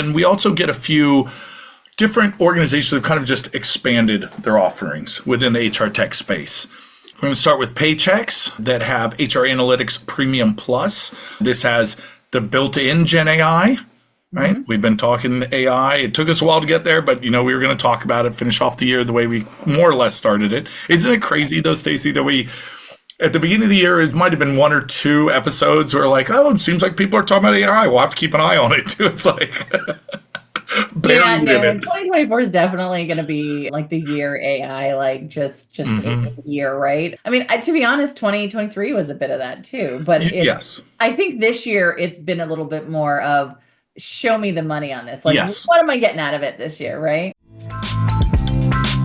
And we also get a few different organizations that have kind of just expanded their offerings within the HR tech space. We're going to start with Paychex that have HR Analytics Premium Plus. This has the built-in Gen AI, right? Mm-hmm. We've been talking AI. It took us a while to get there, but we were going to talk about it, finish off the year the way we more or less started it. Isn't it crazy though, Stacey, that we, at the beginning of the year, it might have been 1 or 2 episodes where like, oh, it seems like people are talking about AI. We'll have to keep an eye on it too. It's like... 2024 is definitely going to be like the year AI, like just a year, right? I mean, to be honest, 2023 was a bit of that too. But yes, I think this year it's been a little bit more of show me the money on this. Like, yes. What am I getting out of it this year, right?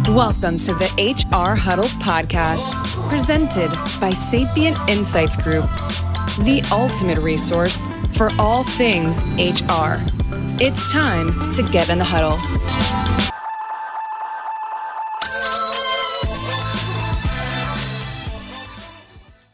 Welcome to the HR Huddle podcast, presented by Sapient Insights Group, the ultimate resource for all things HR. It's time to get in the huddle.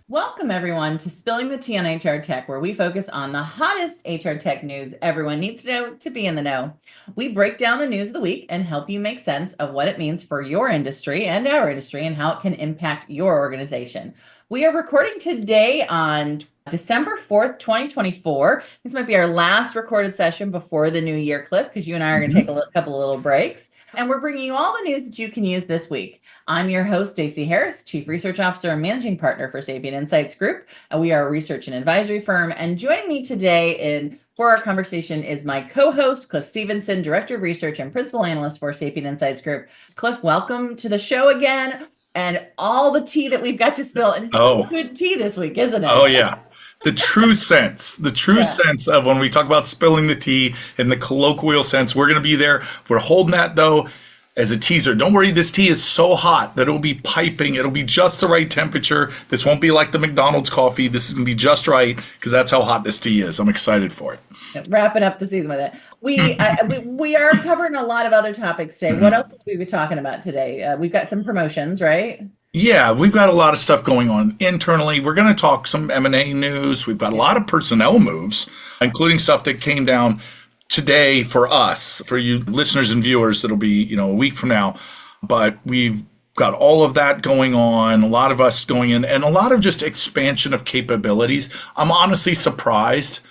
Welcome, everyone, to Spilling the Tea on HR Tech, where we focus on the hottest HR tech news everyone needs to know to be in the know. We break down the news of the week and help you make sense of what it means for your industry and our industry and how it can impact your organization. We are recording today on December 4th, 2024. This might be our last recorded session before the new year, Cliff, because you and I are going to take a couple of little breaks. And we're bringing you all the news that you can use this week. I'm your host, Stacey Harris, Chief Research Officer and Managing Partner for Sapient Insights Group. We are a research and advisory firm. And joining me today for our conversation is my co-host, Cliff Stevenson, Director of Research and Principal Analyst for Sapient Insights Group. Cliff, welcome to the show again. And all the tea that we've got to spill. And it's good tea this week, isn't it? Oh, yeah. The true sense of when we talk about spilling the tea in the colloquial sense, we're going to be there. We're holding that, though, as a teaser. Don't worry, this tea is so hot that it'll be piping. It'll be just the right temperature. This won't be like the McDonald's coffee. This is going to be just right because that's how hot this tea is. I'm excited for it. Wrapping up the season with it. We are covering a lot of other topics today. What else will we be talking about today? We've got some promotions, right? Yeah, we've got a lot of stuff going on internally. We're going to talk some M&A news. We've got a lot of personnel moves, including stuff that came down today for us, for you listeners and viewers. It'll be, a week from now. But we've got all of that going on, a lot of us going in, and a lot of just expansion of capabilities. I'm honestly surprised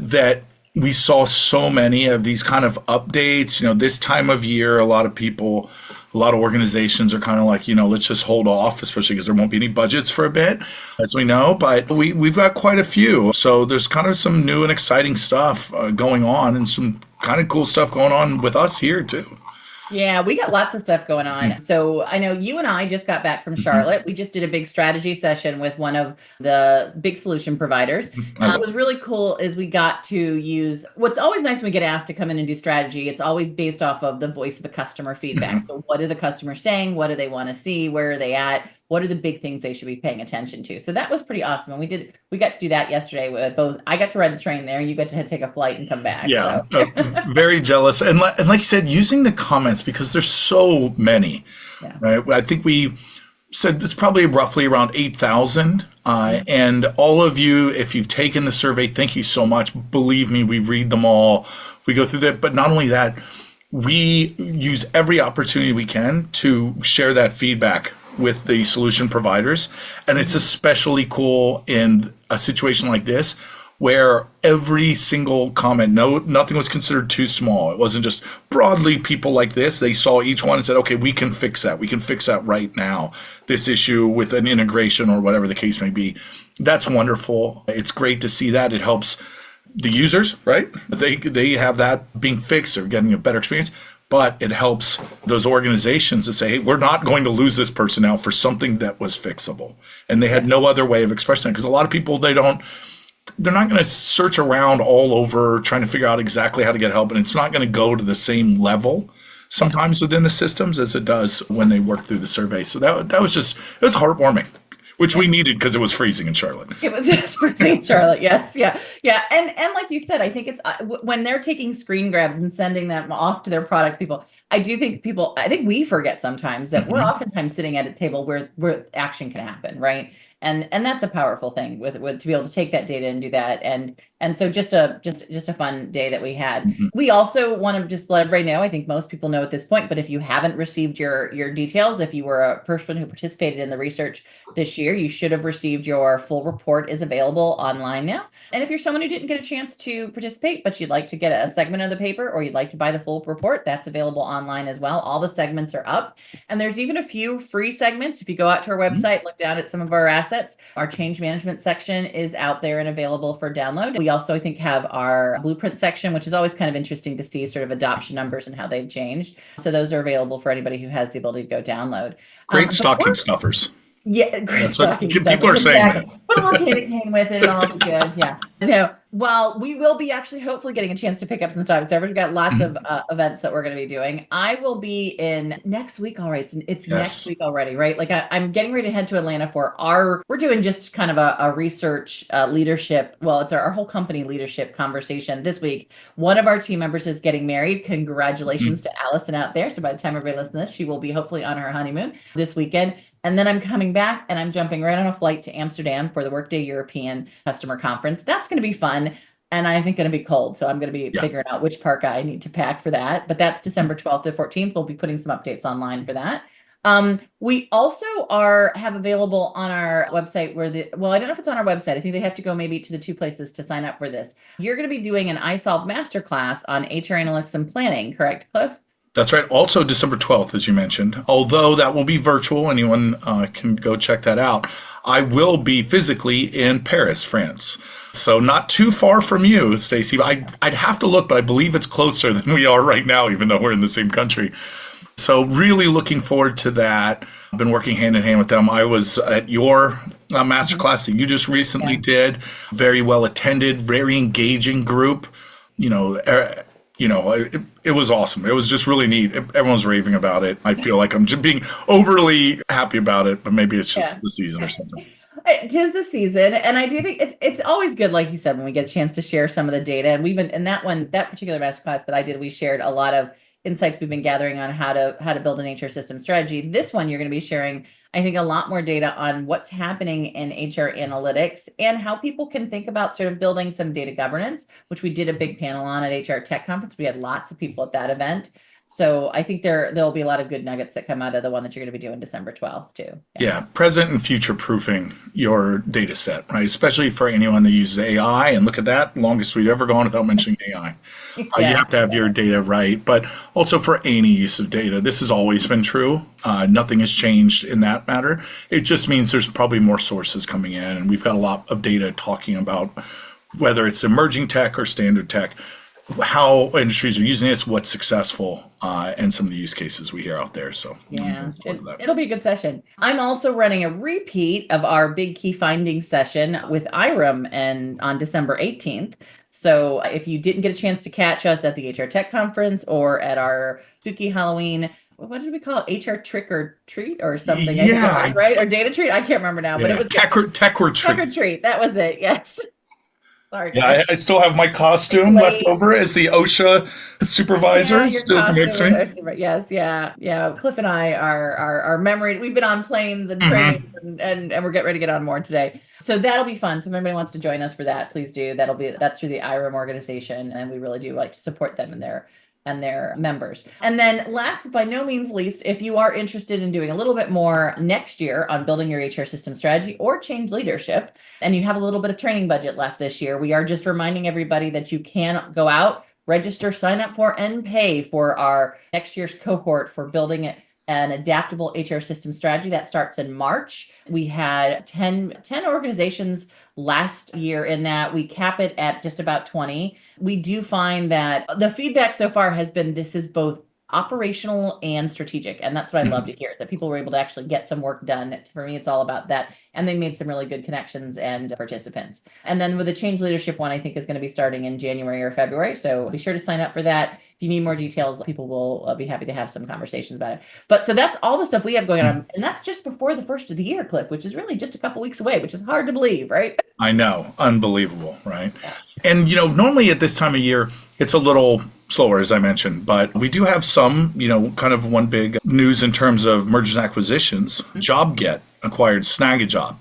that we saw so many of these kind of updates. This time of year, a lot of organizations are kind of like, let's just hold off, especially because there won't be any budgets for a bit, as we know. But we've got quite a few. So there's kind of some new and exciting stuff going on and some kind of cool stuff going on with us here, too. Yeah, we got lots of stuff going on. So I know you and I just got back from Charlotte. We just did a big strategy session with one of the big solution providers. What was really cool is we got to use what's always nice when we get asked to come in and do strategy. It's always based off of the voice of the customer feedback. So what are the customers saying? What do they want to see? Where are they at? What are the big things they should be paying attention to? So that was pretty awesome. And we got to do that yesterday with both. I got to ride the train there. You got to take a flight and come back. Yeah, so. Very jealous. And like you said, using the comments, because there's so many, right? I think we said it's probably roughly around 8,000. And all of you, if you've taken the survey, thank you so much. Believe me, we read them all. We go through that. But not only that, we use every opportunity we can to share that feedback with the solution providers. And it's especially cool in a situation like this where every single comment, nothing was considered too small. It wasn't just broadly people like this. They saw each one and said, okay, we can fix that. We can fix that right now. This issue with an integration or whatever the case may be. That's wonderful. It's great to see that. It helps the users, right? They have that being fixed or getting a better experience. But it helps those organizations to say, hey, we're not going to lose this personnel for something that was fixable. And they had no other way of expressing it. Because a lot of people, they're not going to search around all over trying to figure out exactly how to get help. And it's not going to go to the same level sometimes within the systems as it does when they work through the survey. So that was it was heartwarming. Which we needed because it was freezing in Charlotte. It was freezing in Charlotte, yes. Yeah. And like you said, I think it's when they're taking screen grabs and sending them off to their product people, I think we forget sometimes that we're oftentimes sitting at a table where action can happen, right? And that's a powerful thing with to be able to take that data and do that. And And so just a fun day that we had. We also want to just let everybody know, I think most people know at this point, but if you haven't received your details, if you were a person who participated in the research this year, you should have received your full report is available online now. And if you're someone who didn't get a chance to participate, but you'd like to get a segment of the paper or you'd like to buy the full report, that's available online as well. All the segments are up. And there's even a few free segments. If you go out to our website, look down at some of our assets, our change management section is out there and available for download. We also, I think, have our blueprint section, which is always kind of interesting to see sort of adoption numbers and how they've changed. So those are available for anybody who has the ability to go download. Great stocking stuffers. Yeah, great stocking stuffers. People are saying that. Put a little candy cane with it and all be good. Yeah. Well, we will be actually hopefully getting a chance to pick up some stocking stuffers. We've got lots of events that we're going to be doing. I will be in next week already. It's next week already, right? Like I'm getting ready to head to Atlanta for we're doing just kind of a research leadership. Well, it's our whole company leadership conversation this week. One of our team members is getting married. Congratulations to Allison out there. So by the time everybody listens to this, she will be hopefully on her honeymoon this weekend. And then I'm coming back and I'm jumping right on a flight to Amsterdam for the Workday European Customer Conference. That's going to be fun. And I think going to be cold. So I'm going to be figuring out which parka I need to pack for that. But that's December 12th to 14th. We'll be putting some updates online for that. We also have available on our website I don't know if it's on our website. I think they have to go maybe to the two places to sign up for this. You're going to be doing an iSolve masterclass on HR analytics and planning, correct, Cliff? That's right. Also December 12th, as you mentioned, although that will be virtual. Anyone can go check that out. I will be physically in Paris, France. So not too far from you, Stacey. I'd have to look, but I believe it's closer than we are right now, even though we're in the same country. So really looking forward to that. I've been working hand in hand with them. I was at your masterclass that you just recently did. Very well attended, very engaging group. It was awesome. It was just really neat. Everyone's raving about it. I feel like I'm just being overly happy about it, but maybe it's just the season or something. It is the season, and I do think it's always good, like you said, when we get a chance to share some of the data. And we've been in that particular masterclass that I did, we shared a lot of insights we've been gathering on how to build an HR system strategy. This one, you're going to be sharing, I think, a lot more data on what's happening in HR analytics and how people can think about sort of building some data governance, which we did a big panel on at HR Tech Conference. We had lots of people at that event. So I think there'll be a lot of good nuggets that come out of the one that you're going to be doing December 12th too. Yeah, present and future proofing your data set, right? Especially for anyone that uses AI. And look at that, longest we've ever gone without mentioning AI. You have to have your data right, but also for any use of data. This has always been true. Nothing has changed in that matter. It just means there's probably more sources coming in, and we've got a lot of data talking about whether it's emerging tech or standard tech, how industries are using this, what's successful, and some of the use cases we hear out there. So it'll be a good session. I'm also running a repeat of our big key findings session with IREM and on December 18th. So if you didn't get a chance to catch us at the HR Tech Conference or at our spooky Halloween, what did we call it? HR Trick or Treat or something? Right? Or Data Treat? I can't remember now, but it was Tech Retreat. Tech Retreat. That was it. Yes. Sorry, yeah, I still have my costume left over as the OSHA supervisor. Yes, yeah. Cliff and I our memories. We've been on planes and trains, and we're getting ready to get on more today. So that'll be fun. So if anybody wants to join us for that, please do. That's through the IREM organization, and we really do like to support them and their members. And then last but by no means least, if you are interested in doing a little bit more next year on building your HR system strategy or change leadership, and you have a little bit of training budget left this year, we are just reminding everybody that you can go out, register, sign up for, and pay for our next year's cohort for building an adaptable HR system strategy. That starts in March. We had 10 organizations last year in that. We cap it at just about 20. We do find that the feedback so far has been this is both operational and strategic. And that's what I love to hear, that people were able to actually get some work done. For me, it's all about that. And they made some really good connections and participants. And then with the change leadership one, I think is going to be starting in January or February. So be sure to sign up for that. If you need more details, people will be happy to have some conversations about it. But so that's all the stuff we have going on. And that's just before the first of the year, Cliff, which is really just a couple weeks away, which is hard to believe, right? I know. Unbelievable, right? Yeah. And, normally at this time of year, it's a little slower, as I mentioned, but we do have some, kind of one big news in terms of mergers and acquisitions. JobGet acquired SnagAJob.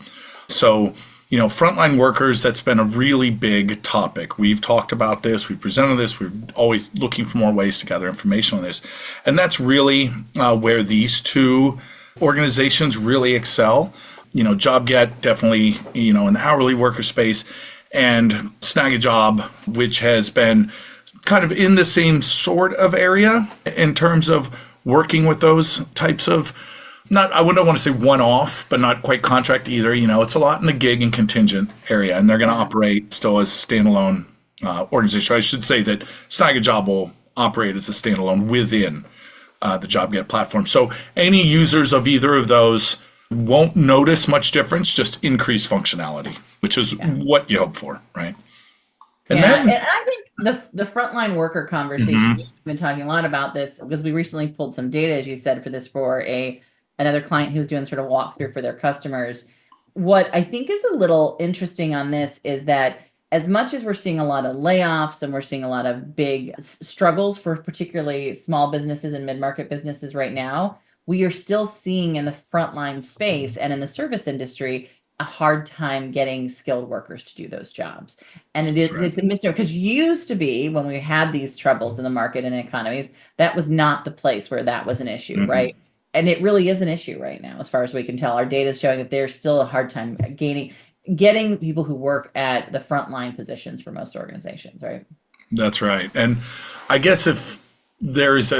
So, frontline workers, that's been a really big topic. We've talked about this, we've presented this, we're always looking for more ways to gather information on this. And that's really where these two organizations really excel. JobGet definitely, in the hourly worker space, and SnagAJob, which has been kind of in the same sort of area in terms of working with those types of, I wouldn't want to say one-off, but not quite contract either. It's a lot in the gig and contingent area, and they're going to operate still as standalone organization. I should say that SnagAJob will operate as a standalone within the JobGet platform. So any users of either of those won't notice much difference, just increased functionality, which is what you hope for, right? And I think the frontline worker conversation, we've been talking a lot about this because we recently pulled some data, as you said, for this for another client who's doing sort of walkthrough for their customers. What I think is a little interesting on this is that as much as we're seeing a lot of layoffs and we're seeing a lot of big struggles for particularly small businesses and mid-market businesses right now, we are still seeing in the frontline space and in the service industry a hard time getting skilled workers to do those jobs. And it's a mystery because used to be when we had these troubles in the market and economies, that was not the place where that was an issue, right? And it really is an issue right now, as far as we can tell. Our data is showing that there's still a hard time getting people who work at the frontline positions for most organizations, right? That's right. And I guess if there's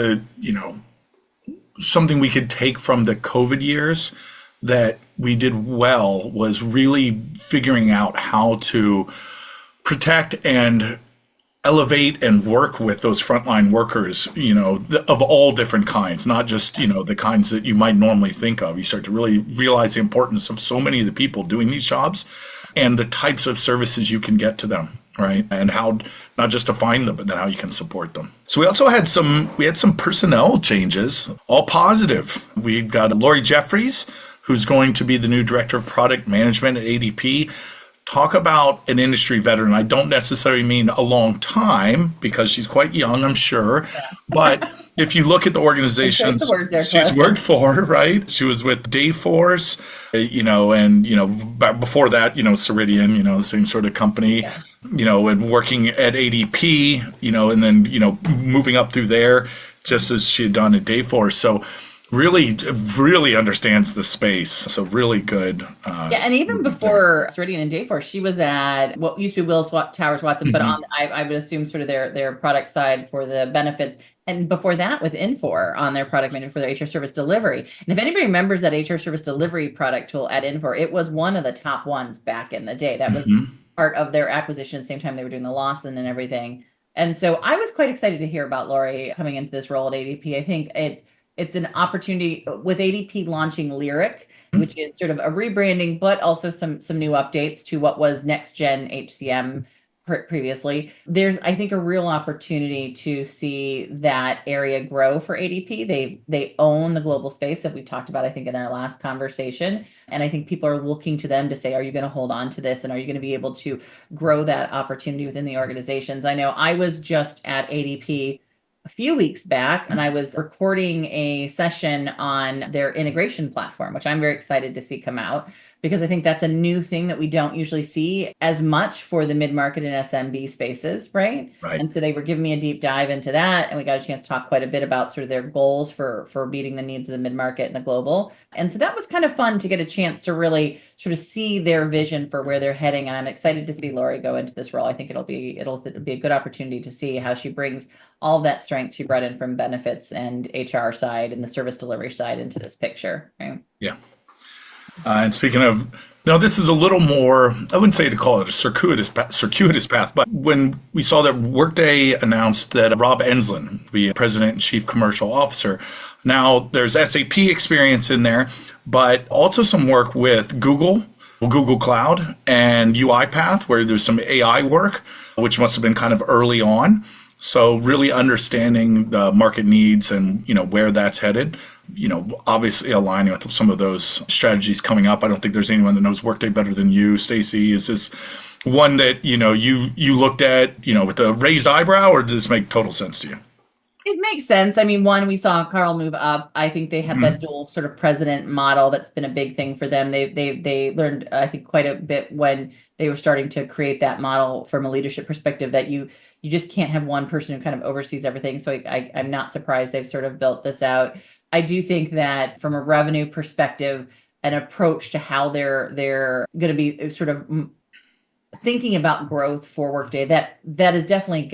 something we could take from the COVID years that we did well was really figuring out how to protect and elevate and work with those frontline workers, of all different kinds, not just, the kinds that you might normally think of. You start to really realize the importance of so many of the people doing these jobs and the types of services you can get to them, right? And how not just to find them, but then how you can support them. So we also had some personnel changes, all positive. We've got Lori Jeffries, who's going to be the new director of product management at ADP. Talk about an industry veteran. I don't necessarily mean a long time because she's quite young, I'm sure. But if you look at the organizations she's worked for, right? She was with Dayforce, and before that, Ceridian, the same sort of company, and working at ADP, and then, moving up through there just as she had done at Dayforce. So really understands the space. So really good. And even before Ceridian and Dayforce, she was at what used to be Willis Towers Watson, but I would assume sort of their product side for the benefits. And before that with Infor on their product management for their HR service delivery. And if anybody remembers that HR service delivery product tool at Infor, it was one of the top ones back in the day. That was part of their acquisition at the same time they were doing the Lawson and everything. And so I was quite excited to hear about Lori coming into this role at ADP. I think it's an opportunity with ADP launching Lyric, which is sort of a rebranding, but also some new updates to what was next gen HCM previously. There's, I think, a real opportunity to see that area grow for ADP. They own the global space that we talked about, I think, in our last conversation. And I think people are looking to them to say, are you going to hold on to this? And are you going to be able to grow that opportunity within the organizations? I know I was just at ADP a few weeks back, and I was recording a session on their integration platform, which I'm very excited to see come out, because I think that's a new thing that we don't usually see as much for the mid-market and SMB spaces, right? And so they were giving me a deep dive into that, and we got a chance to talk quite a bit about sort of their goals for meeting the needs of the mid-market and the global. And so that was kind of fun to get a chance to really sort of see their vision for where they're heading. And I'm excited to see Lori go into this role. I think it'll be a good opportunity to see how she brings all that strength she brought in from benefits and HR side and the service delivery side into this picture, right? Yeah. And speaking of, this is a little more, I wouldn't say to call it a circuitous path, but when we saw that Workday announced that Rob Enslin would be President and Chief Commercial Officer, now there's SAP experience in there, but also some work with Google Cloud and UiPath, where there's some AI work, which must have been kind of early on. So really understanding the market needs and, where that's headed, obviously aligning with some of those strategies coming up. I don't think there's anyone that knows Workday better than you, Stacey. Is this one that, you looked at, with a raised eyebrow, or did this make total sense to you? It makes sense. I mean, one, we saw Carl move up. I think they had that dual sort of president model. That's been a big thing for them. They learned, I think, quite a bit when they were starting to create that model from a leadership perspective, that you just can't have one person who kind of oversees everything. So I'm not surprised they've sort of built this out. I do think that from a revenue perspective, an approach to how they're going to be sort of thinking about growth for Workday, that has definitely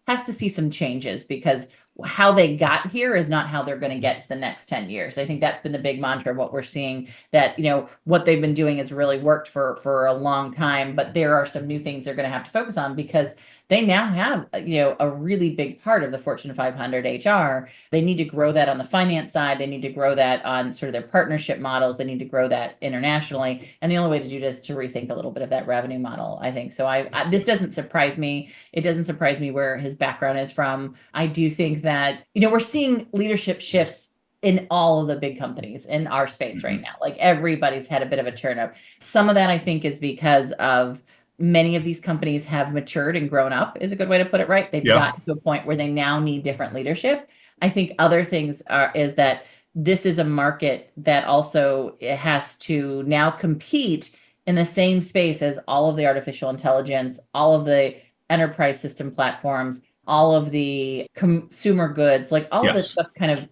has to see some changes, because how they got here is not how they're going to get to the next 10 years. I think that's been the big mantra of what we're seeing, that, what they've been doing has really worked for a long time, but there are some new things they're going to have to focus on, because they now have, a really big part of the Fortune 500 HR. They need to grow that on the finance side. They need to grow that on sort of their partnership models. They need to grow that internationally. And the only way to do this is to rethink a little bit of that revenue model, I think. So this doesn't surprise me. It doesn't surprise me where his background is from. I do think that, we're seeing leadership shifts in all of the big companies in our space right now. Like, everybody's had a bit of a turn up. Some of that, I think, is because of many of these companies have matured and grown up, is a good way to put it, right? They've gotten to a point where they now need different leadership. I think other things is that this is a market that also has to now compete in the same space as all of the artificial intelligence, all of the enterprise system platforms, all of the consumer goods, like all of this stuff kind of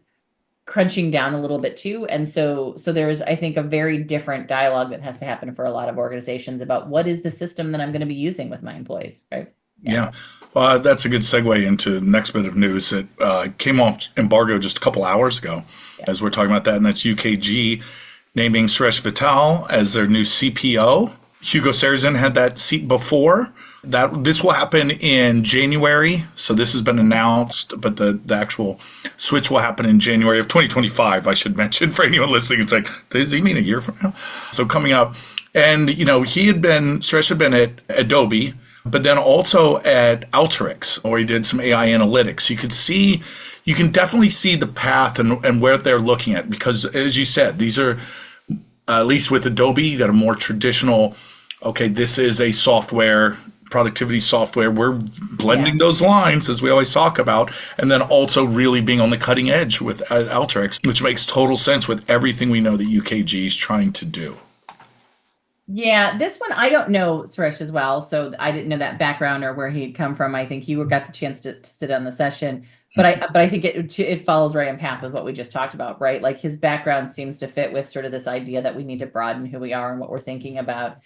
crunching down a little bit too. And so there's, I think, a very different dialogue that has to happen for a lot of organizations about what is the system that I'm going to be using with my employees, right? Yeah. Well, that's a good segue into the next bit of news that came off embargo just a couple hours ago, as we're talking about that. And that's UKG naming Suresh Vittal as their new CPO. Hugo Sarrazin had that seat before. This will happen in January. So this has been announced, but the actual switch will happen in January of 2025, I should mention, for anyone listening. It's like, does he mean a year from now? So coming up. And, Suresh had been at Adobe, but then also at Alteryx, where he did some AI analytics. You can definitely see the path and where they're looking at, because as you said, these are, at least with Adobe, you got a more traditional, okay, this is a software, productivity software. We're blending those lines, as we always talk about, and then also really being on the cutting edge with Alteryx, which makes total sense with everything we know that UKG is trying to do. Yeah, this one, I don't know Suresh as well, so I didn't know that background or where he'd come from. I think you got the chance to sit on the session, but I think it follows right in path with what we just talked about, right? Like, his background seems to fit with sort of this idea that we need to broaden who we are and what we're thinking about.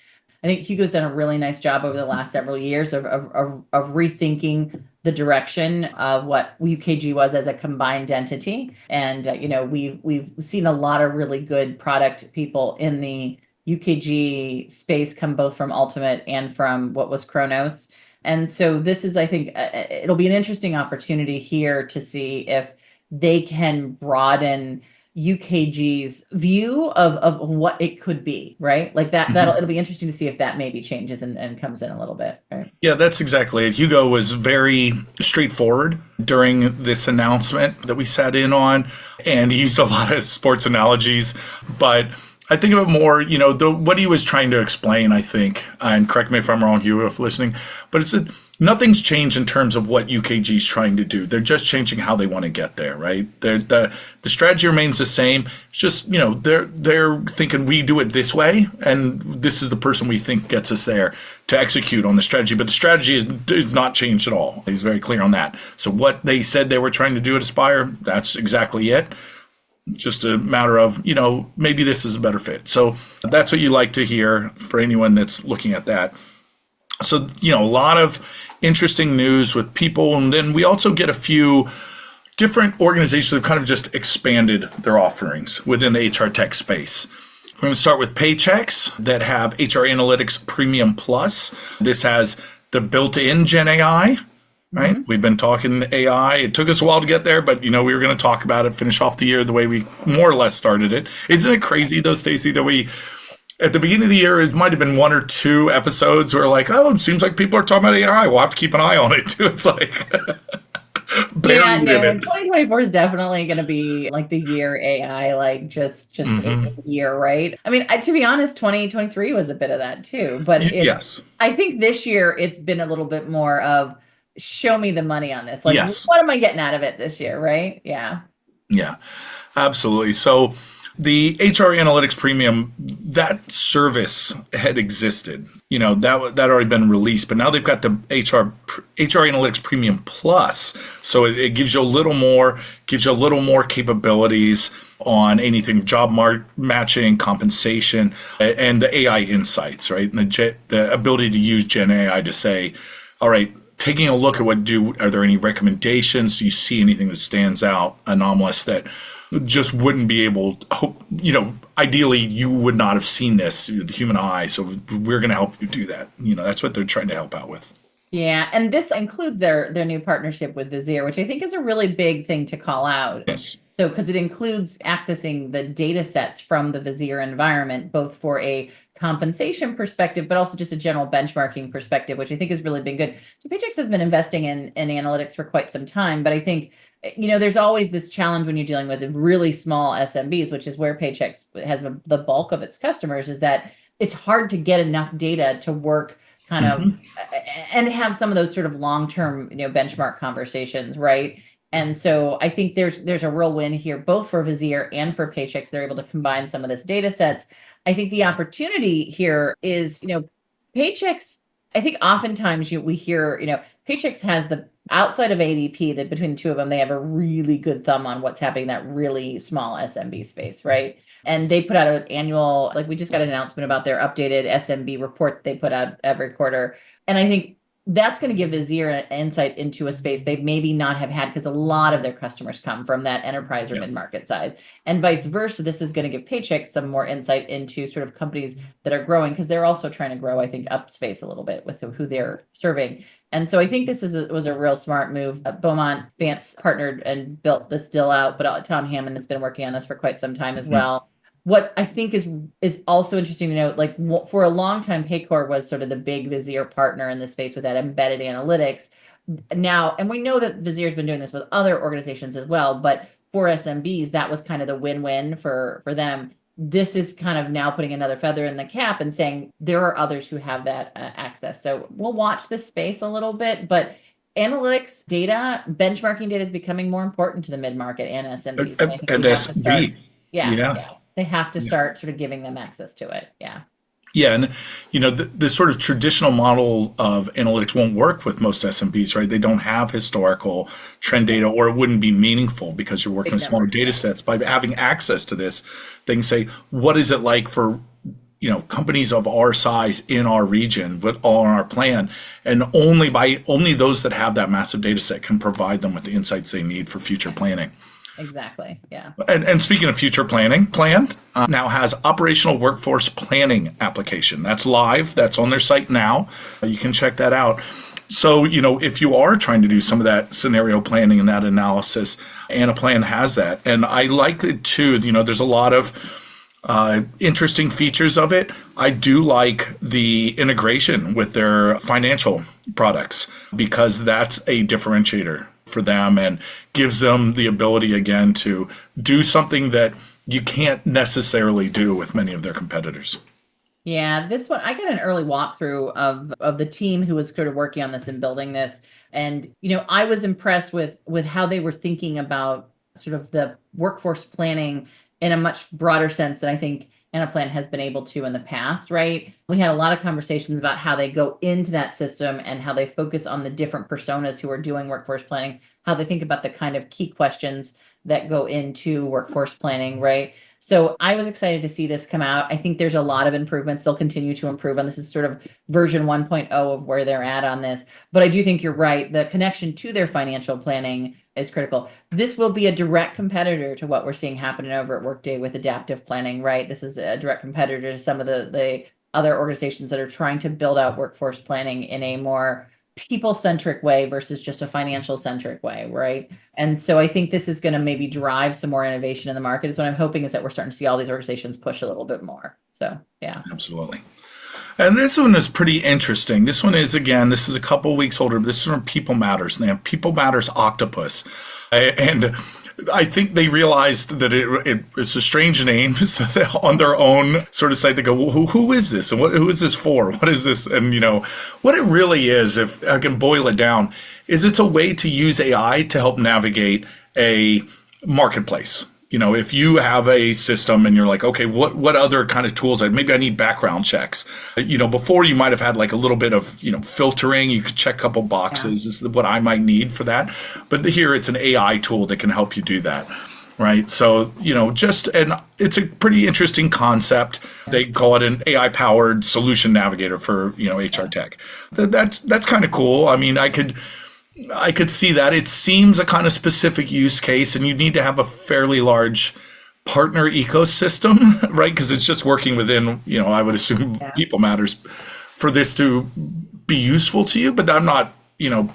I think Hugo's done a really nice job over the last several years of rethinking the direction of what UKG was as a combined entity. And, we've seen a lot of really good product people in the UKG space come both from Ultimate and from what was Kronos. And so this is, I think, it'll be an interesting opportunity here to see if they can broaden UKG's view of what it could be, right? Like it'll be interesting to see if that maybe changes and comes in a little bit, right? Yeah, that's exactly it. Hugo was very straightforward during this announcement that we sat in on, and he used a lot of sports analogies, but I think of it more, what he was trying to explain, I think, and correct me if I'm wrong, Hugo, if listening, but it's that nothing's changed in terms of what UKG is trying to do. They're just changing how they want to get there, right? The strategy remains the same. It's just, they're thinking we do it this way, and this is the person we think gets us there to execute on the strategy. But the strategy is not changed at all. He's very clear on that. So what they said they were trying to do at Aspire, that's exactly it. Just a matter of, maybe this is a better fit. So that's what you like to hear for anyone that's looking at that. So, a lot of interesting news with people. And then we also get a few different organizations that have kind of just expanded their offerings within the HR tech space. We're going to start with Paychex that have HR Analytics Premium Plus. This has the built-in Gen AI. Right? Mm-hmm. We've been talking AI. It took us a while to get there, but we were going to talk about it, finish off the year the way we more or less started it. Isn't it crazy though, Stacey, that we, at the beginning of the year, it might have been 1 or 2 episodes where like, oh, it seems like people are talking about AI. We'll have to keep an eye on it too. It's like, 2024 is definitely going to be like the year AI, like just a year, right? I mean, to be honest, 2023 was a bit of that too, but yes, I think this year it's been a little bit more of show me the money on this. Like, Yes. what am I getting out of it this year, right? Yeah. Yeah, absolutely. So the HR Analytics Premium, that service had existed. That already been released, but now they've got the HR Analytics Premium Plus. So it gives you a little more capabilities on anything job matching, compensation, and the AI insights, right? And the ability to use Gen AI to say, all right, taking a look at are there any recommendations? Do you see anything that stands out, anomalous, that just wouldn't be able, ideally you would not have seen this with the human eye. So we're going to help you do that. That's what they're trying to help out with. Yeah. And this includes their new partnership with Visier, which I think is a really big thing to call out. Yes. So, because it includes accessing the data sets from the Visier environment, both for a compensation perspective, but also just a general benchmarking perspective, which I think has really been good. So Paychex has been investing in analytics for quite some time, but I think, there's always this challenge when you're dealing with really small SMBs, which is where Paychex has the bulk of its customers, is that it's hard to get enough data to work kind of and have some of those sort of long-term, benchmark conversations, right? And so I think there's a real win here, both for Visier and for Paychex. They're able to combine some of this data sets. I think the opportunity here is, Paychex, I think oftentimes we hear, Paychex has outside of ADP, that between the two of them, they have a really good thumb on what's happening in that really small SMB space, right? And they put out an annual, we just got an announcement about their updated SMB report they put out every quarter. And I think that's going to give Visier an insight into a space they maybe not have had, because a lot of their customers come from that enterprise or mid-market side, and vice versa. This is going to give Paychex some more insight into sort of companies that are growing, because they're also trying to grow, I think, up space a little bit with who they're serving. And so I think this was a real smart move. Beaumont Vance partnered and built this deal out, but Tom Hammond has been working on this for quite some time as well. What I think is also interesting to note, for a long time, Paycor was sort of the big Visier partner in this space with that embedded analytics. Now, and we know that Visier's been doing this with other organizations as well, but for SMBs, that was kind of the win-win for them. This is kind of now putting another feather in the cap and saying there are others who have that access. So we'll watch this space a little bit, but analytics data, benchmarking data is becoming more important to the mid-market and SMBs. And SMB. Yeah. They have to start sort of giving them access to it. Yeah. Yeah. And, the sort of traditional model of analytics won't work with most SMBs, right? They don't have historical trend data, or it wouldn't be meaningful because you're working with smaller data sets. By having access to this, they can say, what is it like for, companies of our size in our region with all on our plan? And only those that have that massive data set can provide them with the insights they need for future planning. Exactly. Yeah. And speaking of future planning, Planned now has operational workforce planning application. That's live. That's on their site now. You can check that out. So, if you are trying to do some of that scenario planning and that analysis, Anaplan has that. And I like it too. There's a lot of interesting features of it. I do like the integration with their financial products, because that's a differentiator for them and gives them the ability again to do something that you can't necessarily do with many of their competitors. Yeah, this one, I got an early walkthrough of the team who was sort of working on this and building this. And, I was impressed with how they were thinking about sort of the workforce planning in a much broader sense than I think Anaplan has been able to in the past, right? We had a lot of conversations about how they go into that system and how they focus on the different personas who are doing workforce planning, how they think about the kind of key questions that go into workforce planning, right? So I was excited to see this come out. I think there's a lot of improvements. They'll continue to improve on this. Is sort of version 1.0 of where they're at on this. But I do think you're right. The connection to their financial planning is critical. This will be a direct competitor to what we're seeing happening over at Workday with adaptive planning, right? This is a direct competitor to some of the other organizations that are trying to build out workforce planning in a more people-centric way versus just a financial-centric way, right? And so I think this is going to maybe drive some more innovation in the market. Is what I'm hoping, is that we're starting to see all these organizations push a little bit more. So, yeah. Absolutely. And this one is pretty interesting. This one is, again, this is a couple weeks older, but this is from People Matters. And they have People Matters Octopus. And I think they realized that it's a strange name. So on their own sort of site, they go, well, who is this? And who is this for? What is this? And, what it really is, if I can boil it down, is it's a way to use AI to help navigate a marketplace. If you have a system and you're like, okay, what other kind of tools? Maybe I need background checks. Before you might have had like a little bit of, filtering. You could check a couple boxes. This is what I might need for that. But here it's an AI tool that can help you do that. Right. So, and it's a pretty interesting concept. They call it an AI powered solution navigator for, HR tech. That's kind of cool. I mean, I could see that. It seems a kind of specific use case, and you need to have a fairly large partner ecosystem, right? Because it's just working within, I would assume People Matters for this to be useful to you. But I'm not,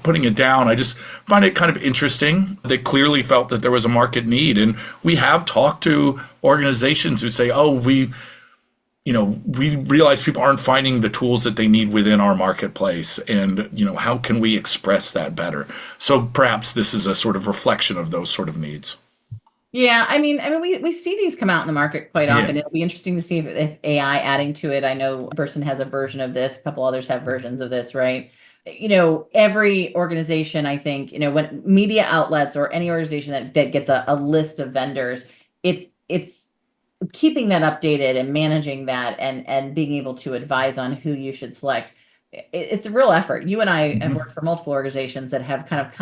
putting it down. I just find it kind of interesting. They clearly felt that there was a market need. And we have talked to organizations who say, oh, we realize people aren't finding the tools that they need within our marketplace. And, how can we express that better? So perhaps this is a sort of reflection of those sort of needs. Yeah, I mean, we see these come out in the market quite often. It'll be interesting to see if AI adding to it. I know a person has a version of this, a couple others have versions of this, right? Every organization, I think, when media outlets or any organization that gets a list of vendors, it's keeping that updated and managing that and being able to advise on who you should select. It's a real effort. You and I have worked for multiple organizations that have kind of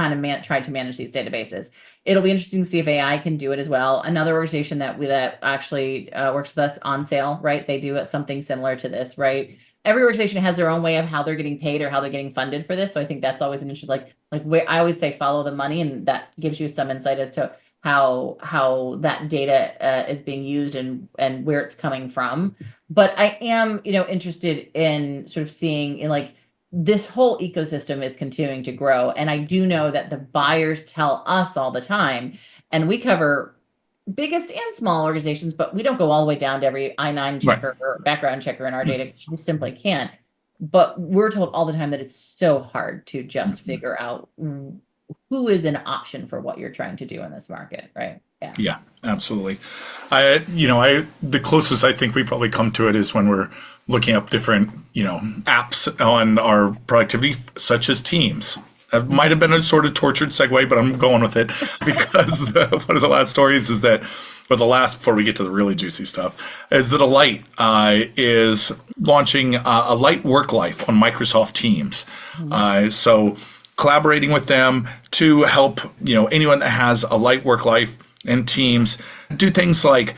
tried to manage these databases. It'll be interesting to see if AI can do it as well. Another organization that actually works with us, On Sale, right? They do something similar to this, right? Every organization has their own way of how they're getting paid or how they're getting funded for this. So I think that's always an issue. Like I always say, follow the money, and that gives you some insight as to how that data is being used and where it's coming from. But I am, interested in sort of seeing this whole ecosystem is continuing to grow. And I do know that the buyers tell us all the time, and we cover biggest and small organizations, but we don't go all the way down to every I-9 checker or background checker in our data, because you simply can't. But we're told all the time that it's so hard to just figure out who is an option for what you're trying to do in this market, right? Yeah, absolutely. The closest I think we probably come to it is when we're looking up different, apps on our productivity, such as Teams. It might have been a sort of tortured segue, but I'm going with it because one of the last stories is that, before we get to the really juicy stuff, is that Alight is launching Alight Work Life on Microsoft Teams. So collaborating with them to help, anyone that has Alight Work Life and Teams do things like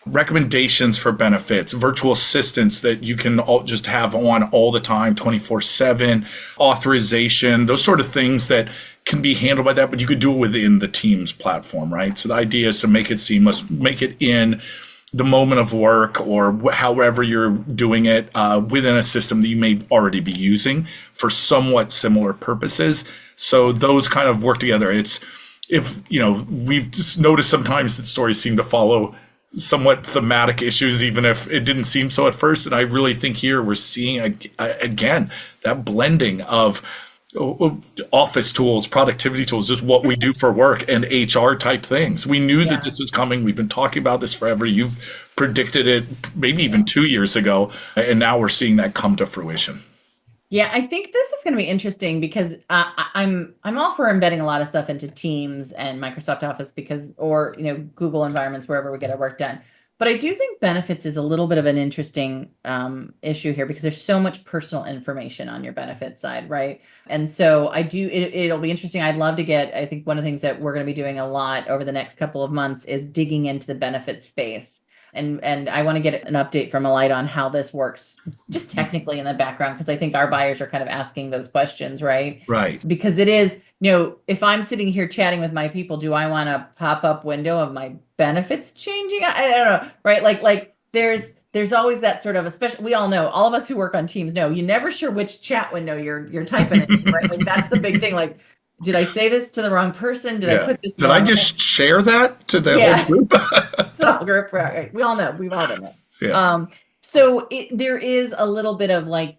recommendations for benefits, virtual assistants that you can just have on all the time, 24/7, authorization, those sort of things that can be handled by that, but you could do it within the Teams platform, right? So the idea is to make it seamless, make it in the moment of work or however you're doing it within a system that you may already be using for somewhat similar purposes. So those kind of work together. We've just noticed sometimes that stories seem to follow somewhat thematic issues, even if it didn't seem so at first. And I really think here we're seeing, again, that blending of office tools, productivity tools, just what we do for work, and HR type things. We knew that this was coming. We've been talking about this forever. You've predicted it maybe even 2 years ago, and now we're seeing that come to fruition. Yeah, I think this is going to be interesting because I'm all for embedding a lot of stuff into Teams and Microsoft Office or Google environments, wherever we get our work done. But I do think benefits is a little bit of an interesting issue here because there's so much personal information on your benefits side, right? And so it'll be interesting. I'd love to I think one of the things that we're going to be doing a lot over the next couple of months is digging into the benefits space. And I want to get an update from Alight on how this works just technically in the background, because I think our buyers are kind of asking those questions, right? Right. Because it is, if I'm sitting here chatting with my people, do I want a pop-up window of my benefits changing? I don't know, right? Like there's always that sort of, especially, we all know, all of us who work on Teams know, you're never sure which chat window you're typing into, right? Like that's the big thing. Like, did I say this to the wrong person? Did I put this? Did I just share that to the whole group? The whole group, right? We all know. We've all done that. Yeah. So there is a little bit of like,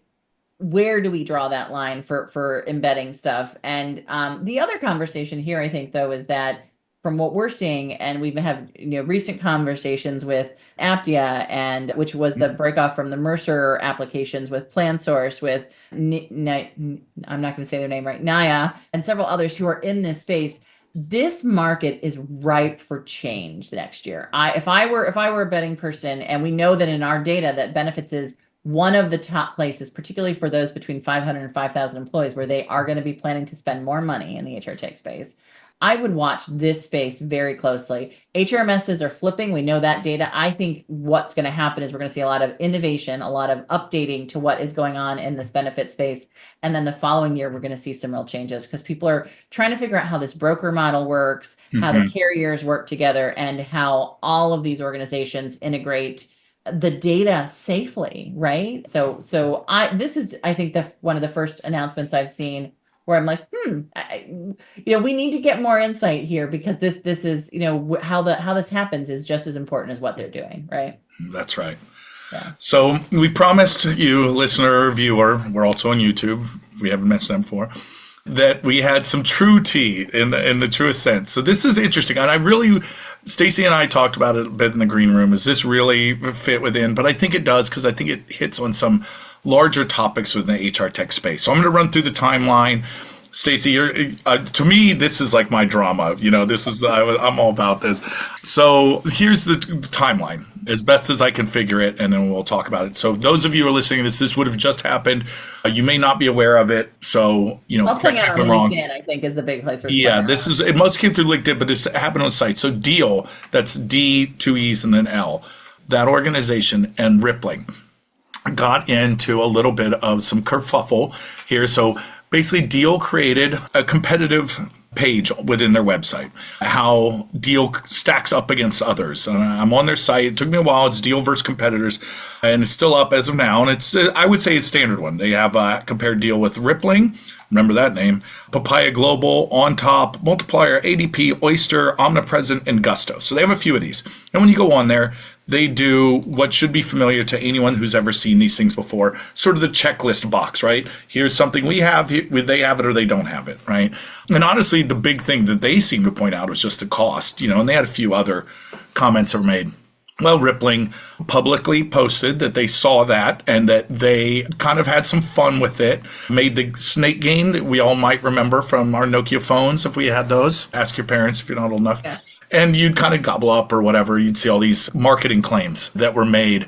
where do we draw that line for embedding stuff? And the other conversation here, I think, though, is that from what we're seeing, and we've had recent conversations with Aptia, and which was the breakoff from the Mercer applications with PlanSource, with I'm not going to say their name right, Naya, and several others who are in this space. This market is ripe for change next year. If I were a betting person, and we know that in our data that benefits is one of the top places, particularly for those between 500 and 5,000 employees, where they are going to be planning to spend more money in the HR tech space. I would watch this space very closely. HRMSs are flipping. We know that data. I think what's going to happen is we're going to see a lot of innovation, a lot of updating to what is going on in this benefit space. And then the following year, we're going to see some real changes because people are trying to figure out how this broker model works, how the carriers work together, and how all of these organizations integrate the data safely, right? So this is, I think, one of the first announcements I've seen where I'm like, we need to get more insight here, because this is, how this happens is just as important as what they're doing, right? That's right. Yeah. So we promised you, listener or viewer, we're also on YouTube, we haven't mentioned them before, that we had some true tea in the truest sense. So this is interesting. And Stacey and I talked about it a bit in the green room. Is this really fit within? But I think it does, because I think it hits on some larger topics within the HR tech space. So I'm going to run through the timeline. Stacey, to me, this is like my drama. I'm all about this. So here's the timeline, as best as I can figure it, and then we'll talk about it. So those of you who are listening to this would have just happened. You may not be aware of it. So, I'll point out on LinkedIn, I think, is the big place. It most came through LinkedIn, but this happened on the site. So Deal, that's D, 2 E's and then L, that organization, and Rippling got into a little bit of some kerfuffle here. So basically, Deal created a competitive page within their website, how Deal stacks up against others. I'm on their site. It took me a while. It's Deal versus competitors, and it's still up as of now. And I would say it's a standard one. They have compared Deal with Rippling. Remember that name. Papaya Global, On Top, Multiplier, ADP, Oyster, Omnipresent, and Gusto. So they have a few of these. And when you go on there, they do what should be familiar to anyone who's ever seen these things before, sort of the checklist box, right? Here's something we have, they have it or they don't have it, right? And honestly, the big thing that they seem to point out was just the cost, and they had a few other comments that were made. Well, Rippling publicly posted that they saw that and that they kind of had some fun with it, made the snake game that we all might remember from our Nokia phones if we had those. Ask your parents if you're not old enough. Yeah. And you'd kind of gobble up or whatever. You'd see all these marketing claims that were made,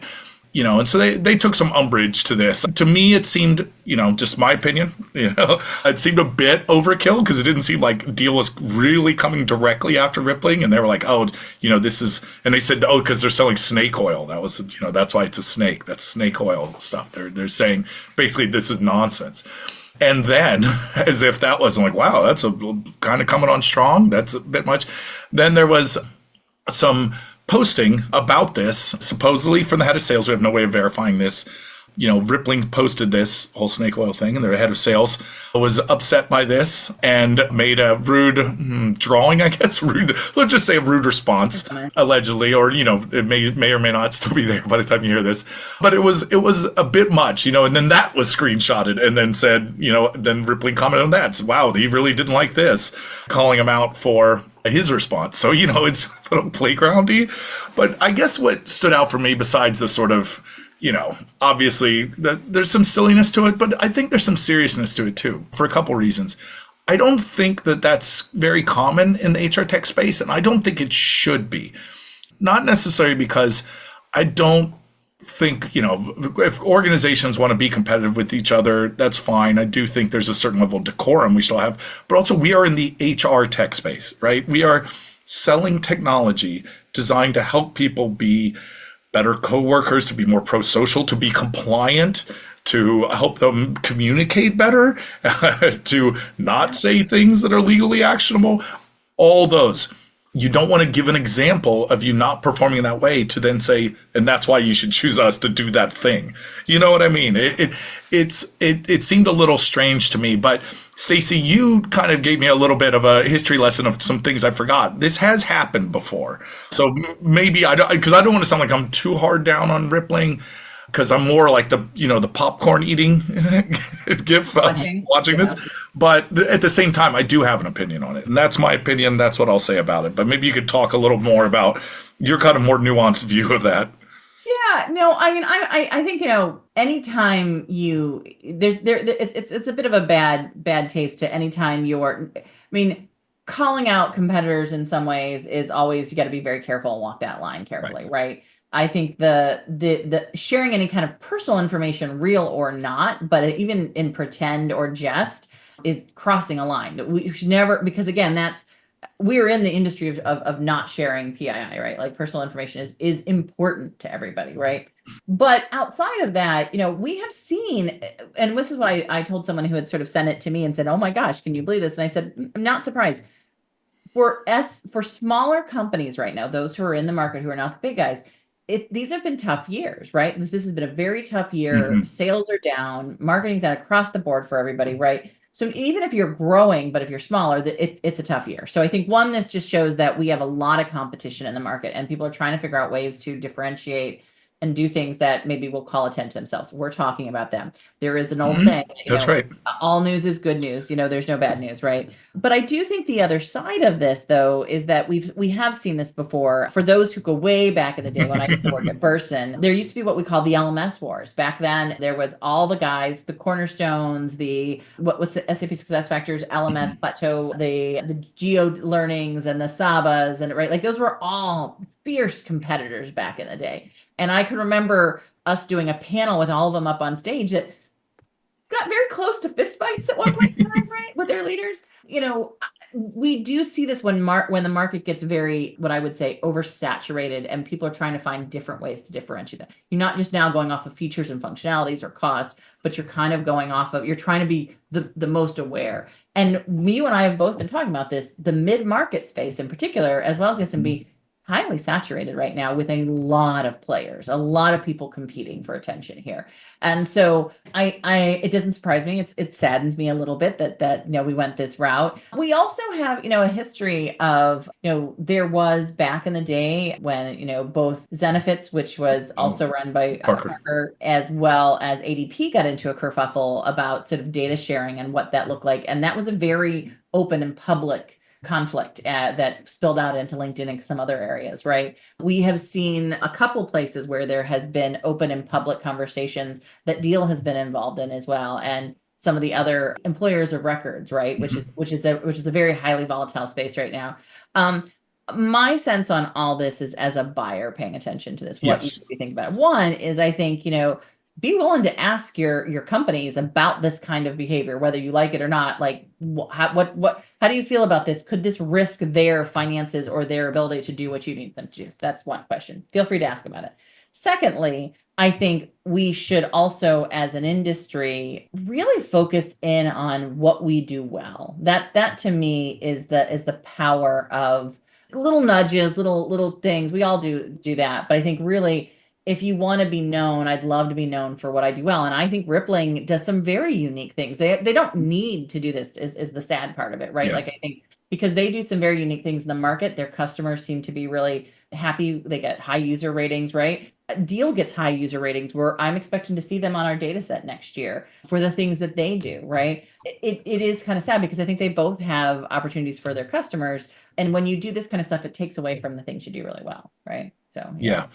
and so they took some umbrage to this. To me, it seemed, just my opinion, it seemed a bit overkill, because it didn't seem like Deal was really coming directly after Rippling. And they were like, this is, and they said, because they're selling snake oil. That was, that's why it's a snake. That's snake oil stuff. They're saying basically this is nonsense. And then, as if that wasn't like, wow, that's a kind of coming on strong. That's a bit much. Then there was some posting about this, supposedly from the head of sales. We have no way of verifying this. Rippling posted this whole snake oil thing, and their head of sales was upset by this and made a rude drawing, I guess, let's just say a rude response, allegedly, or, it may or may not still be there by the time you hear this. But it was a bit much, and then that was screenshotted and then said, then Rippling commented on that. Said, wow, he really didn't like this, calling him out for his response. So, it's a little playgroundy. But I guess what stood out for me, besides the sort of, obviously there's some silliness to it, but I think there's some seriousness to it too, for a couple reasons. I don't think that that's very common in the HR tech space, and I don't think it should be. Not necessarily because I don't think, if organizations want to be competitive with each other, that's fine. I do think there's a certain level of decorum we still have, but also we are in the HR tech space, right? We are selling technology designed to help people be better coworkers, to be more pro-social, to be compliant, to help them communicate better, to not say things that are legally actionable. All those. You don't want to give an example of you not performing in that way to then say, and that's why you should choose us to do that thing. You know what I mean? It seemed a little strange to me, but Stacey, you kind of gave me a little bit of a history lesson of some things I forgot. This has happened before. So maybe because I don't want to sound like I'm too hard down on Rippling, because I'm more like the popcorn eating gif of watching this. But at the same time, I do have an opinion on it. And that's my opinion. That's what I'll say about it. But maybe you could talk a little more about your kind of more nuanced view of that. Yeah, no, I mean, I think, anytime it's a bit of a bad taste to anytime calling out competitors in some ways is always, you got to be very careful and walk that line carefully, right? I think the sharing any kind of personal information, real or not, but even in pretend or jest, is crossing a line that we should never, because again, we're in the industry of not sharing PII, right? Like personal information is important to everybody, right? But outside of that, we have seen, and this is what I told someone who had sort of sent it to me and said, "Oh my gosh, can you believe this?" And I said, "I'm not surprised." For smaller companies right now, those who are in the market who are not the big guys, these have been tough years, right? This has been a very tough year. Mm-hmm. Sales are down, marketing's down across the board for everybody, right? So even if you're growing, but if you're smaller, it's a tough year. So I think this just shows that we have a lot of competition in the market and people are trying to figure out ways to differentiate and do things that maybe will call attention to themselves. We're talking about them. There is an old saying, that's right. All news is good news. There's no bad news, right? But I do think the other side of this, though, is that we have seen this before. For those who go way back in the day when I used to work at Burson, there used to be what we call the LMS wars. Back then, there was all the guys, the cornerstones, what was the SAP SuccessFactors, LMS Plateau, the Geo Learnings and the Sabas, and right, like those were all fierce competitors back in the day. And I can remember us doing a panel with all of them up on stage that got very close to fistfights at one point in time, right, with their leaders. We do see this when the market gets very, what I would say, oversaturated, and people are trying to find different ways to differentiate that. You're not just now going off of features and functionalities or cost, but you're kind of going off of, you're trying to be the most aware. And you and I have both been talking about this, the mid-market space in particular, as well as SMB, highly saturated right now with a lot of players, a lot of people competing for attention here. And so it doesn't surprise me. It saddens me a little bit that we went this route. We also have, a history of, there was back in the day when, both Zenefits, which was also run by Parker, as well as ADP got into a kerfuffle about sort of data sharing and what that looked like. And that was a very open and public conflict that spilled out into LinkedIn and some other areas, right? We have seen a couple places where there has been open and public conversations that Deal has been involved in as well, and some of the other employers of records, right? Which is a very highly volatile space right now. My sense on all this is, as a buyer paying attention to this, what you should be thinking about. One is, I think, be willing to ask your companies about this kind of behavior, whether you like it or not. Like, how do you feel about this? Could this risk their finances or their ability to do what you need them to do? That's one question. Feel free to ask about it. Secondly, I think we should also, as an industry, really focus in on what we do well. That to me is the power of little nudges, little things. We all do that, but I think really, if you want to be known, I'd love to be known for what I do well. And I think Rippling does some very unique things. They don't need to do this, is the sad part of it, right? Yeah. Like, I think because they do some very unique things in the market, their customers seem to be really happy. They get high user ratings, right? Deal gets high user ratings, where I'm expecting to see them on our data set next year for the things that they do, right? It is kind of sad because I think they both have opportunities for their customers. And when you do this kind of stuff, it takes away from the things you do really well, right? So yeah.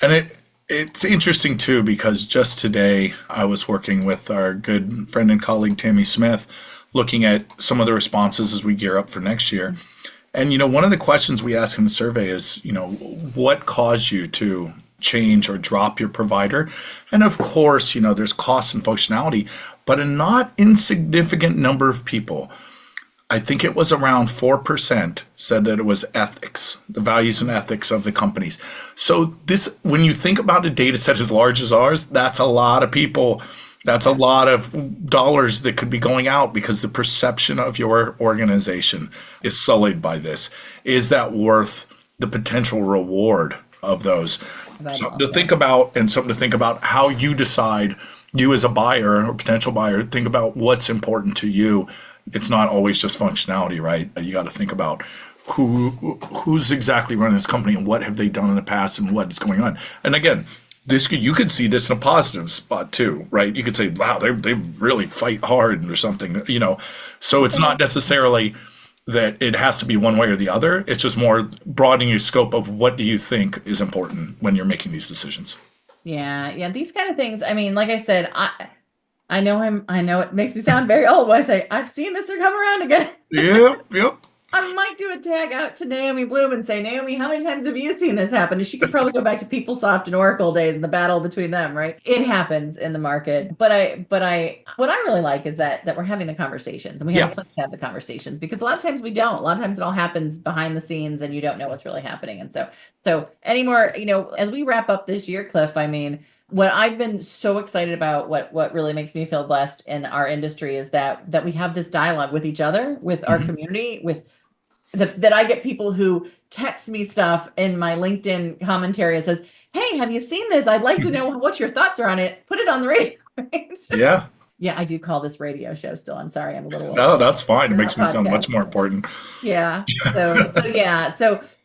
And it's interesting too, because just today I was working with our good friend and colleague, Tammy Smith, looking at some of the responses as we gear up for next year. And, one of the questions we ask in the survey is, what caused you to change or drop your provider? And of course, there's cost and functionality, but a not insignificant number of people, I think it was around 4%, said that it was ethics, the values and ethics of the companies. So when you think about a data set as large as ours, that's a lot of people. That's a lot of dollars that could be going out because the perception of your organization is sullied by this. Is that worth the potential reward of those? Something to think about how you decide, you as a buyer or potential buyer, think about what's important to you. It's not always just functionality, right? You got to think about who's exactly running this company and what have they done in the past and what is going on. And again, you could see this in a positive spot too, right? You could say, wow, they really fight hard or something, So it's not necessarily that it has to be one way or the other. It's just more broadening your scope of what do you think is important when you're making these decisions. Yeah. These kind of things. I mean, like I said, I know him. I know it makes me sound very old when I say I've seen this come around again. Yep. I might do a tag out to Naomi Bloom and say, Naomi, how many times have you seen this happen? And she could probably go back to PeopleSoft and Oracle days and the battle between them, right? It happens in the market. But what I really like is that we're having the conversations, and we have to have the conversations, because a lot of times we don't. A lot of times it all happens behind the scenes and you don't know what's really happening. And so anymore, as we wrap up this year, Cliff, I mean, what I've been so excited about, what really makes me feel blessed in our industry, is that we have this dialogue with each other, with our community, that I get people who text me stuff in my LinkedIn commentary and says, hey, have you seen this? I'd like to know what your thoughts are on it. Put it on the radio. Yeah. Yeah, I do call this radio show still. I'm sorry, I'm a little. No, that's fine. It makes me sound much more important. Yeah.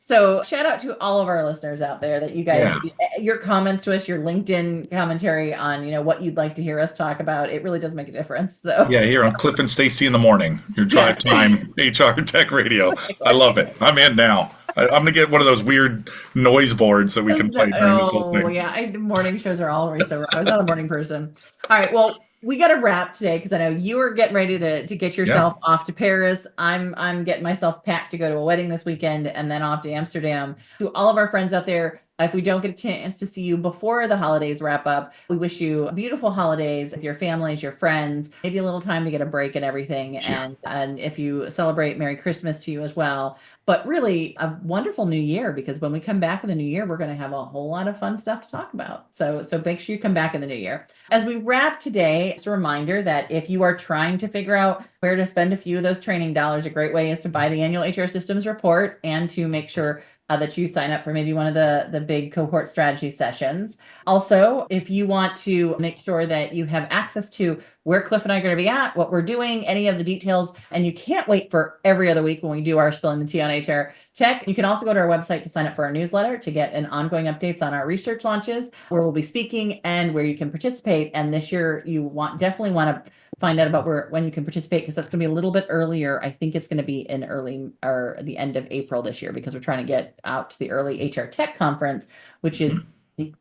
So shout out to all of our listeners out there, that you guys, your comments to us, your LinkedIn commentary on, what you'd like to hear us talk about. It really does make a difference. So yeah, here on Cliff and Stacey in the morning, your drive time HR tech radio. I love it. I'm in now. I'm going to get one of those weird noise boards that we can play during this whole thing. Oh, yeah. Morning shows are always so wrong. I was not a morning person. All right. Well, we got to wrap today, because I know you are getting ready to get yourself off to Paris. I'm getting myself packed to go to a wedding this weekend and then off to Amsterdam. To all of our friends out there, if we don't get a chance to see you before the holidays wrap up, we wish you beautiful holidays with your families, your friends, maybe a little time to get a break and everything. Yeah. And if you celebrate, Merry Christmas to you as well. But really a wonderful new year, because when we come back in the new year, we're going to have a whole lot of fun stuff to talk about. So make sure you come back in the new year. As we wrap today, just a reminder that if you are trying to figure out where to spend a few of those training dollars, a great way is to buy the annual HR Systems report, and to make sure that you sign up for maybe one of the big cohort strategy sessions. Also, if you want to make sure that you have access to where Cliff and I are going to be at, what we're doing, any of the details, and you can't wait for every other week when we do our Spilling the Tea on HR Tech, you can also go to our website to sign up for our newsletter to get an ongoing updates on our research launches, where we'll be speaking and where you can participate. And this year, you definitely want to find out about when you can participate, because that's going to be a little bit earlier. I think it's going to be in the end of April this year, because we're trying to get out to the early HR Tech conference, which is I think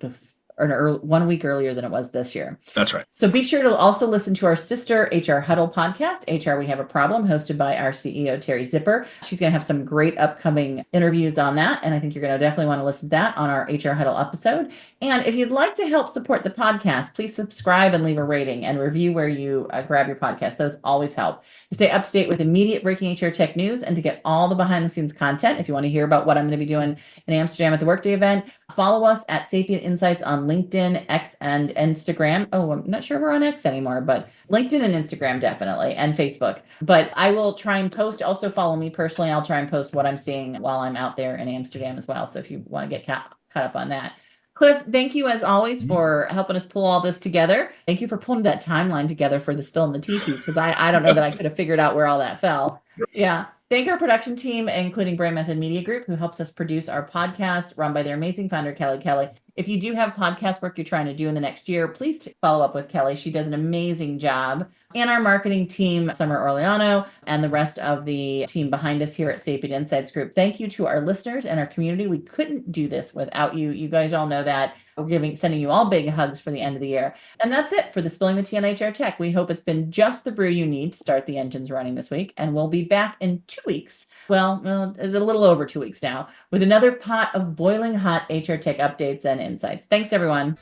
1 week earlier than it was this year. That's right. So be sure to also listen to our sister HR Huddle podcast, HR We Have a Problem, hosted by our CEO, Terry Zipper. She's going to have some great upcoming interviews on that. And I think you're going to definitely want to listen to that on our HR Huddle episode. And if you'd like to help support the podcast, please subscribe and leave a rating and review where you grab your podcast. Those always help. To stay up to date with immediate breaking HR tech news, and to get all the behind the scenes content, if you want to hear about what I'm going to be doing in Amsterdam at the Workday event, follow us at Sapient Insights on LinkedIn, X, and Instagram. Oh, I'm not sure we're on X anymore, but LinkedIn and Instagram definitely, and Facebook. But I will try and post. Also follow me personally. I'll try and post what I'm seeing while I'm out there in Amsterdam as well. So if you want to get caught up on that. Cliff, thank you as always for helping us pull all this together. Thank you for pulling that timeline together for the Spill in the Tea piece, because I don't know that I could have figured out where all that fell. Yeah. Thank our production team, including Brand Method Media Group, who helps us produce our podcast, run by their amazing founder, Kelly. If you do have podcast work you're trying to do in the next year, please follow up with Kelly. She does an amazing job. And our marketing team, Summer Orleano, and the rest of the team behind us here at Sapient Insights Group. Thank you to our listeners and our community. We couldn't do this without you. You guys all know that. We're sending you all big hugs for the end of the year. And that's it for the Spilling the Tea on HR Tech. We hope it's been just the brew you need to start the engines running this week. And we'll be back in 2 weeks. Well, it's a little over 2 weeks now, with another pot of boiling hot HR Tech updates and insights. Thanks, everyone.